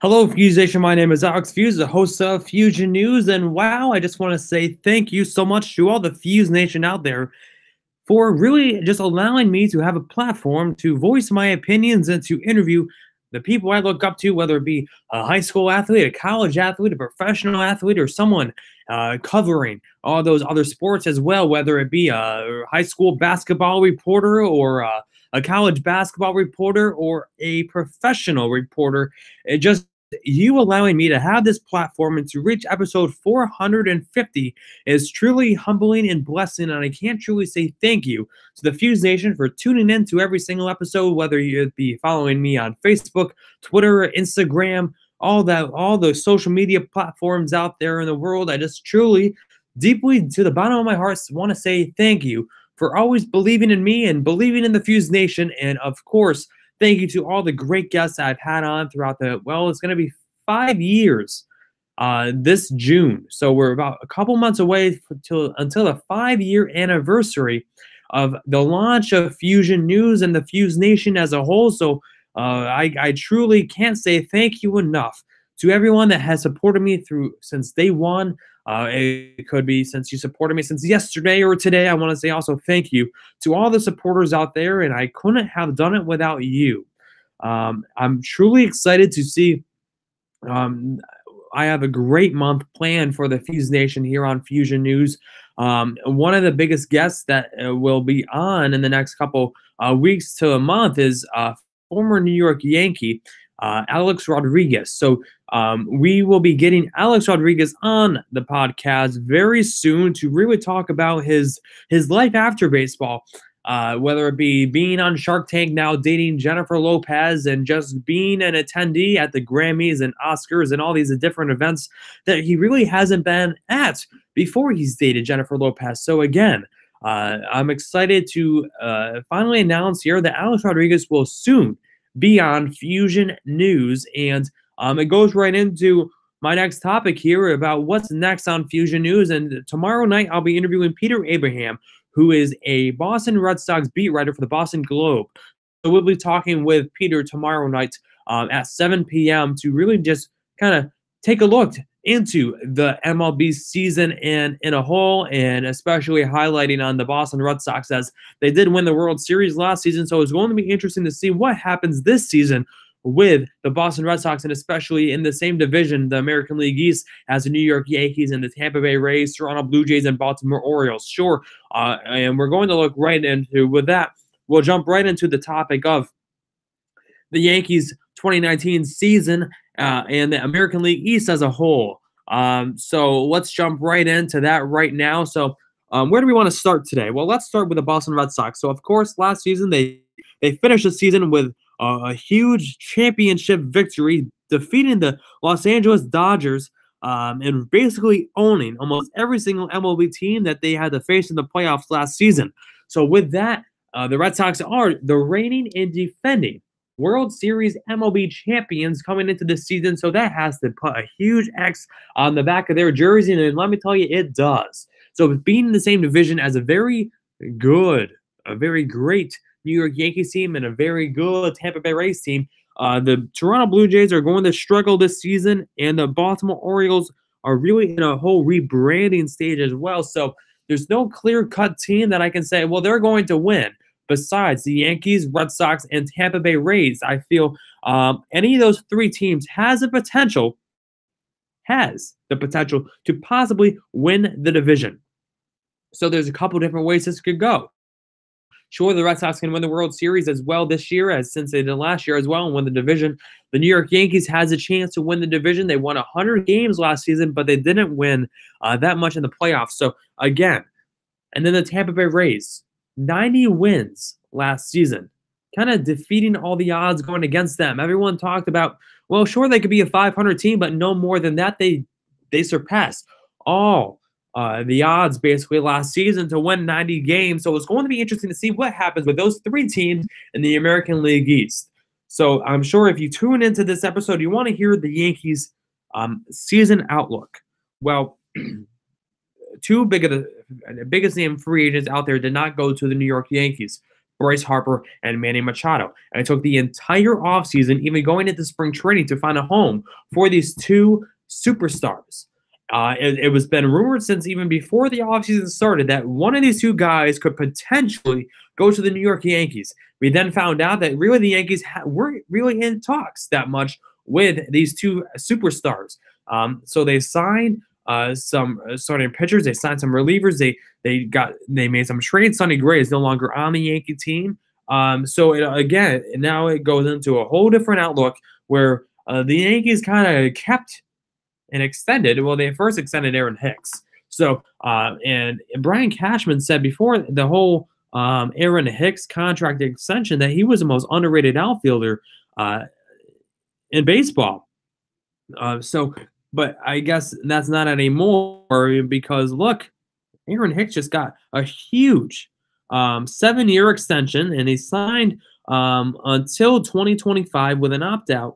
Hello, Fuse Nation. My name is Alex Fuse, the host of Fusion News. And wow, I just want to say thank you so much to all the Fuse Nation out there for really just allowing me to have a platform to voice my opinions and to interview the people I look up to, whether it be a high school athlete, a college athlete, a professional athlete, or someone covering all those other sports as well, whether it be a high school basketball reporter or a college basketball reporter or a professional reporter. It just you allowing me to have this platform and to reach episode 450 is truly humbling and blessing, and I can't truly say thank you to the Fuse Nation for tuning in to every single episode, whether you be following me on Facebook, Twitter, Instagram, all those social media platforms out there in the world. I just truly, deeply to the bottom of my heart, want to say thank you for always believing in me and believing in the Fuse Nation, and of course, thank you to all the great guests I've had on throughout it's going to be 5 years this June. So we're about a couple months away until the 5-year anniversary of the launch of Fusion News and the Fuse Nation as a whole. So I truly can't say thank you enough to everyone that has supported me since day one. It could be since you supported me since yesterday or today. I want to say also thank you to all the supporters out there, and I couldn't have done it without you. I'm truly excited to see. I have a great month planned for the Fuse Nation here on Fusion News. One of the biggest guests that will be on in the next couple weeks to a month is former New York Yankee Alex Rodriguez. So we will be getting Alex Rodriguez on the podcast very soon to really talk about his life after baseball. Whether it be being on Shark Tank now, dating Jennifer Lopez, and just being an attendee at the Grammys and Oscars and all these different events that he really hasn't been at before he's dated Jennifer Lopez. So again, I'm excited to finally announce here that Alex Rodriguez will soon be on Fusion News, and it goes right into my next topic here about what's next on Fusion News. And tomorrow night, I'll be interviewing Peter Abraham, who is a Boston Red Sox beat writer for the Boston Globe. So we'll be talking with Peter tomorrow night at 7 p.m. to really just kind of take a look into the MLB season and in a whole, and especially highlighting on the Boston Red Sox as they did win the World Series last season. So it's going to be interesting to see what happens this season with the Boston Red Sox, and especially in the same division, the American League East, as the New York Yankees and the Tampa Bay Rays, Toronto Blue Jays, and Baltimore Orioles. Sure, and we're going to look right into, with that, we'll jump right into the topic of the Yankees 2019 season and the American League East as a whole. So let's jump right into that right now. So where do we want to start today? Well, let's start with the Boston Red Sox. So, of course, last season they finished the season with a huge championship victory, defeating the Los Angeles Dodgers and basically owning almost every single MLB team that they had to face in the playoffs last season. So with that, the Red Sox are the reigning and defending World Series MLB champions coming into this season. So that has to put a huge X on the back of their jersey, and let me tell you, it does. So being in the same division as a very great New York Yankees team and a very good Tampa Bay Rays team, the Toronto Blue Jays are going to struggle this season, and the Baltimore Orioles are really in a whole rebranding stage as well. So there's no clear-cut team that I can say, well, they're going to win. Besides the Yankees, Red Sox, and Tampa Bay Rays, I feel any of those three teams has the potential to possibly win the division. So there's a couple different ways this could go. Sure, the Red Sox can win the World Series as well this year, since they did last year as well, and win the division. The New York Yankees has a chance to win the division. They won 100 games last season, but they didn't win that much in the playoffs. So again, and then the Tampa Bay Rays, 90 wins last season, kind of defeating all the odds going against them. Everyone talked about, well, sure, they could be a 500 team, but no more than that. They surpassed all the odds basically last season to win 90 games. So it's going to be interesting to see what happens with those three teams in the American League East. So I'm sure if you tune into this episode, you want to hear the Yankees season outlook. Well, two big of the biggest name free agents out there did not go to the New York Yankees. Bryce Harper, and Manny Machado. And it took the entire offseason, even going into spring training, to find a home for these two superstars. It was been rumored since even before the offseason started that one of these two guys could potentially go to the New York Yankees. We then found out that really the Yankees weren't really in talks that much with these two superstars. So they signed some starting pitchers. They signed some relievers. They made some trades. Sonny Gray is no longer on the Yankee team. Again, now it goes into a whole different outlook where the Yankees kind of kept and extended. Well, they first extended Aaron Hicks. And Brian Cashman said before the whole Aaron Hicks contract extension that he was the most underrated outfielder in baseball. But I guess that's not anymore because look, Aaron Hicks just got a huge 7-year extension, and he signed until 2025 with an opt-out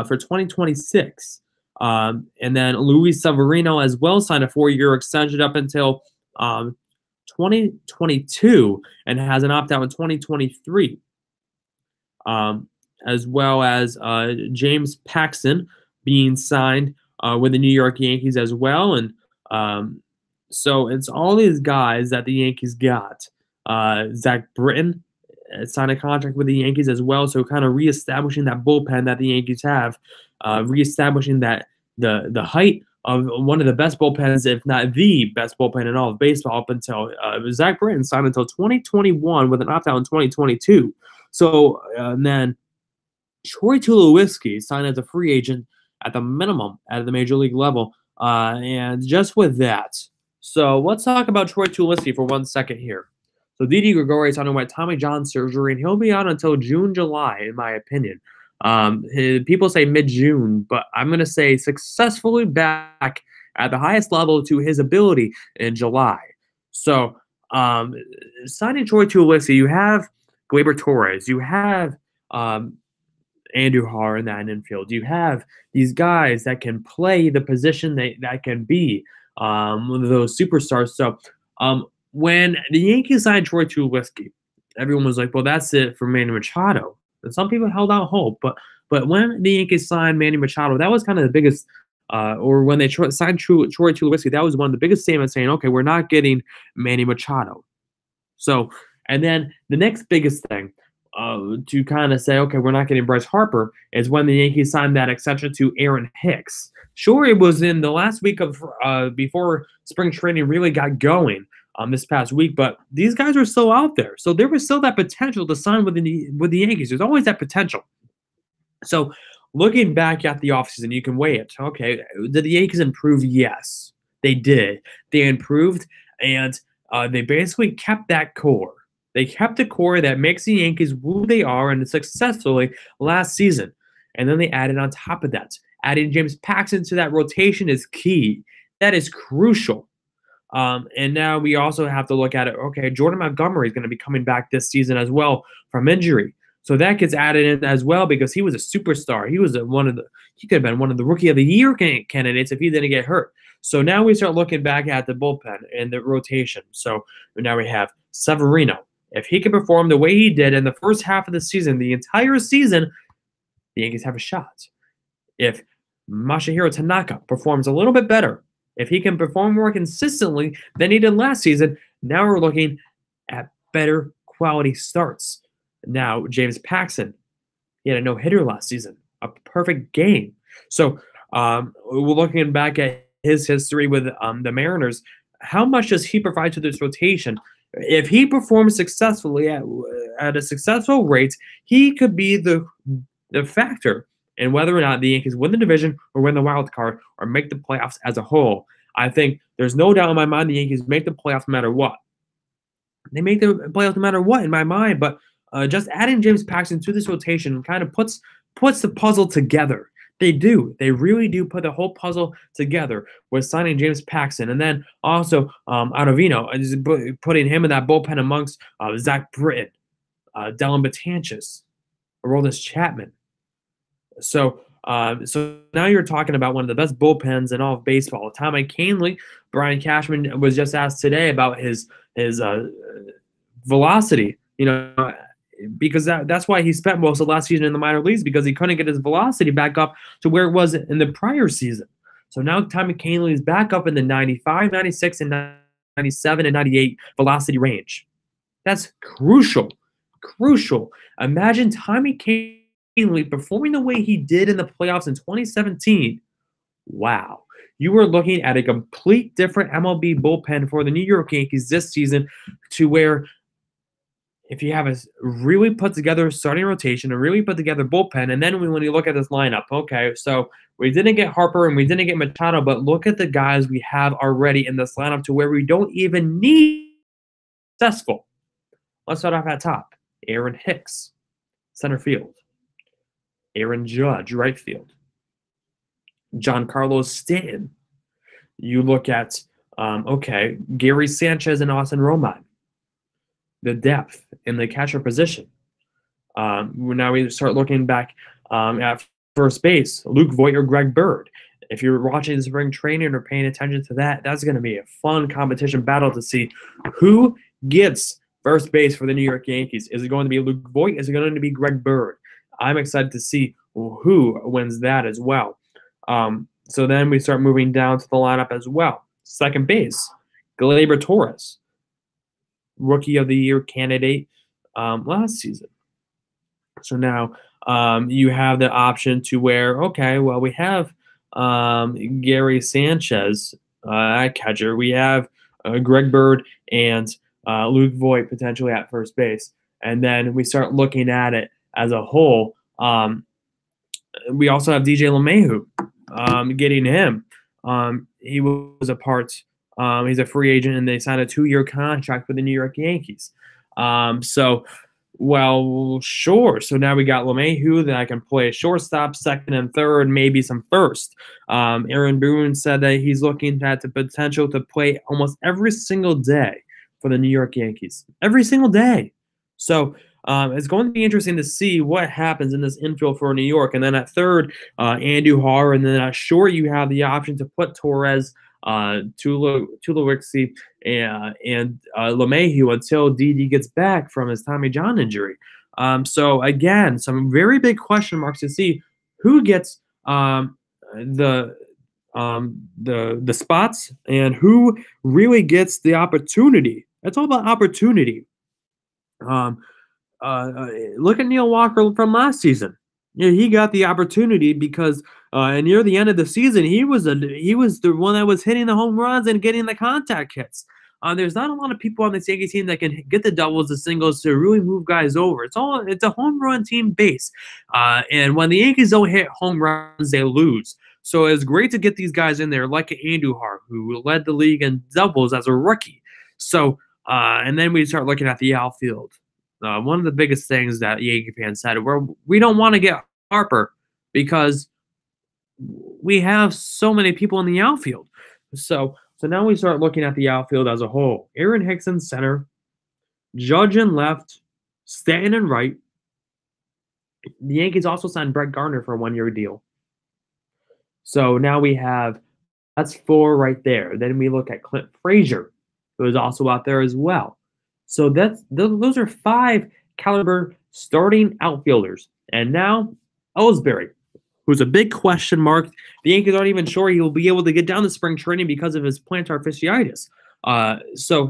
for 2026. And then Luis Severino as well signed a 4-year extension up until 2022 and has an opt-out in 2023. As well as James Paxton being signed with the New York Yankees as well. And so it's all these guys that the Yankees got. Zach Britton signed a contract with the Yankees as well, so kind of reestablishing that bullpen that the Yankees have, reestablishing that the height of one of the best bullpens, if not the best bullpen in all of baseball, up until Zach Britton signed until 2021 with an opt-out in 2022. So and then Troy Tulowitzki signed as a free agent at the minimum at the major league level, and just with that. So let's talk about Troy Tulowitzki for 1 second here. So Didi Gregorius underwent Tommy John surgery, and he'll be out until June, July, in my opinion. People say mid-June, but I'm going to say successfully back at the highest level to his ability in July. So signing Troy Tulowitzki, you have Gleyber Torres, you have Andrew Har in that infield. You have these guys that can play the position that can be one of those superstars. So when the Yankees signed Troy Tulowitzki, everyone was like, well, that's it for Manny Machado. And some people held out hope. But when the Yankees signed Manny Machado, that was kind of the biggest or when they signed Troy Tulowitzki, that was one of the biggest statements saying, okay, we're not getting Manny Machado. So, and then the next biggest thing to kind of say, okay, we're not getting Bryce Harper, is when the Yankees signed that extension to Aaron Hicks. Sure, it was in the last week of before spring training really got going this past week, but these guys are still out there. So there was still that potential to sign with the Yankees. There's always that potential. So looking back at the offseason, you can weigh it. Okay, did the Yankees improve? Yes, they did. They improved, and they basically kept that core. They kept the core that makes the Yankees who they are and successfully last season. And then they added on top of that. Adding James Paxton to that rotation is key. That is crucial. And now we also have to look at it. Okay, Jordan Montgomery is going to be coming back this season as well from injury. So that gets added in as well because he was a superstar. He was he could have been one of the Rookie of the Year candidates if he didn't get hurt. So now we start looking back at the bullpen and the rotation. So now we have Severino. If he can perform the way he did in the first half of the season, the entire season, the Yankees have a shot. If Masahiro Tanaka performs a little bit better, if he can perform more consistently than he did last season, now we're looking at better quality starts. Now, James Paxton, he had a no-hitter last season, a perfect game. So we're looking back at his history with the Mariners. How much does he provide to this rotation? If he performs successfully at a successful rate, he could be the factor in whether or not the Yankees win the division or win the wild card or make the playoffs as a whole. I think there's no doubt in my mind the Yankees make the playoffs no matter what. They make the playoffs no matter what in my mind, but just adding James Paxton to this rotation kind of puts the puzzle together. They do. They really do put the whole puzzle together with signing James Paxton. And then also Ottavino, putting him in that bullpen amongst Zach Britton, Dellin Betances, Aroldis Chapman. So now you're talking about one of the best bullpens in all of baseball. Tommy Kahnle, Brian Cashman was just asked today about his velocity You know, because that's why he spent most of last season in the minor leagues because he couldn't get his velocity back up to where it was in the prior season. So now Tommy Kahnle is back up in the 95, 96, and 97 and 98 velocity range. That's crucial. Crucial. Imagine Tommy Kahnle performing the way he did in the playoffs in 2017. Wow. You were looking at a complete different MLB bullpen for the New York Yankees this season to where if you have a really put together starting rotation, a really put together bullpen, and then when you look at this lineup, okay, so we didn't get Harper and we didn't get Machado, but look at the guys we have already in this lineup to where we don't even need successful. Let's start off at top. Aaron Hicks, center field. Aaron Judge, right field. Giancarlo Stanton. You look at, Gary Sanchez and Austin Romine. The depth in the catcher position. Now we start looking back at first base, Luke Voigt or Greg Bird. If you're watching the spring training or paying attention to that, that's going to be a fun competition battle to see who gets first base for the New York Yankees. Is it going to be Luke Voigt? Is it going to be Greg Bird? I'm excited to see who wins that as well. So then we start moving down to the lineup as well. Second base, Gleyber Torres. Rookie of the Year candidate last season. So now you have the option to where, we have Gary Sanchez at catcher. We have Greg Bird and Luke Voigt potentially at first base. And then we start looking at it as a whole. We also have DJ LeMahieu, getting him. He was a part. He's a free agent, and they signed a 2-year contract with the New York Yankees. Sure. So now we got LeMahieu that I can play shortstop, second and third, maybe some first. Aaron Boone said that he's looking at the potential to play almost every single day for the New York Yankees. Every single day. So it's going to be interesting to see what happens in this infield for New York. And then at third, Andujar, and then at short, you have the option to put Torres, Tulowitzki, and LeMahieu until Didi gets back from his Tommy John injury. So again, some very big question marks to see who gets the spots and who really gets the opportunity. It's all about opportunity. Look at Neil Walker from last season. Yeah, he got the opportunity because near the end of the season, he was the one that was hitting the home runs and getting the contact hits. There's not a lot of people on this Yankee team that can get the doubles, the singles to really move guys over. It's a home run team base, and when the Yankees don't hit home runs, they lose. So it's great to get these guys in there, like Andujar, who led the league in doubles as a rookie. So and then we start looking at the outfield. One of the biggest things that Yankee fans said, we don't want to get Harper because we have so many people in the outfield. So now we start looking at the outfield as a whole. Aaron Hicks in center, Judge in left, Stanton in right. The Yankees also signed Brett Gardner for a 1-year deal. So now that's 4 right there. Then we look at Clint Frazier, who is also out there as well. So those are 5 caliber starting outfielders. And now Ellsbury, who's a big question mark. The Yankees aren't even sure he will be able to get down to spring training because of his plantar fasciitis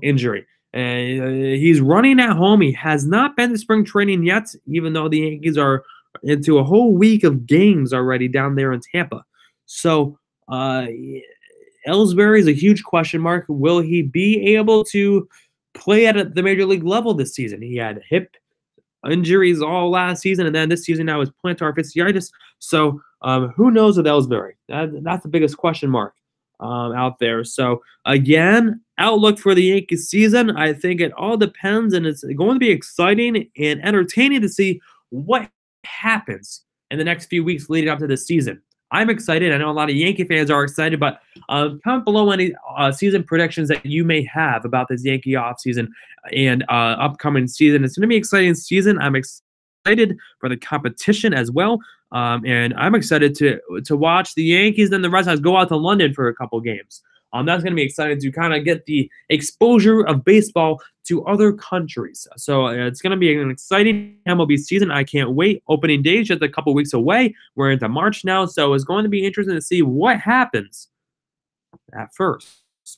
injury. He's running at home. He has not been to spring training yet, even though the Yankees are into a whole week of games already down there in Tampa. So Ellsbury is a huge question mark. Will he be able to play at the major league level this season? He had hip injuries all last season, and then this season now is plantar fasciitis. So who knows with Ellsbury? That's the biggest question mark out there. So again, outlook for the Yankees season, I think it all depends, and it's going to be exciting and entertaining to see what happens in the next few weeks leading up to this season. I'm excited. I know a lot of Yankee fans are excited, but comment below any season predictions that you may have about this Yankee offseason and upcoming season. It's going to be an exciting season. I'm excited for the competition as well, and I'm excited to watch the Yankees and the Red Sox go out to London for a couple games. That's going to be exciting to kind of get the exposure of baseball to other countries. So it's going to be an exciting MLB season. I can't wait. Opening day is just a couple weeks away. We're into March now, so it's going to be interesting to see what happens at first.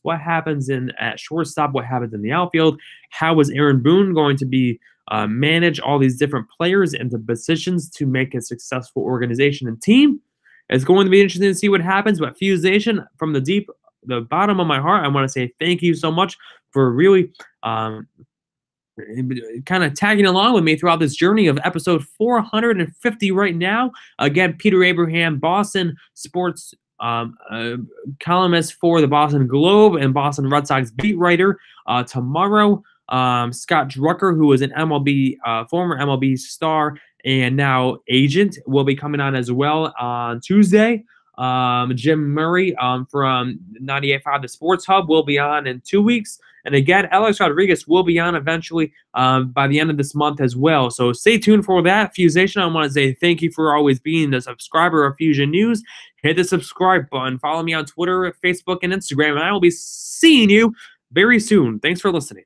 What happens in at shortstop? What happens in the outfield? How is Aaron Boone going to be manage all these different players into positions to make a successful organization and team? It's going to be interesting to see what happens. But Fuse Nation, from the bottom of my heart, I want to say thank you so much for really kind of tagging along with me throughout this journey of episode 450 right now. Again, Peter Abraham, Boston sports columnist for the Boston Globe and Boston Red Sox beat writer. Tomorrow, Scott Drucker, who is an former MLB star and now agent, will be coming on as well on Tuesday. Jim Murray from 98.5 The Sports Hub will be on in 2 weeks. And again, Alex Rodriguez will be on eventually by the end of this month as well. So stay tuned for that. Fusation, I want to say thank you for always being a subscriber of Fusion News. Hit the subscribe button. Follow me on Twitter, Facebook, and Instagram. And I will be seeing you very soon. Thanks for listening.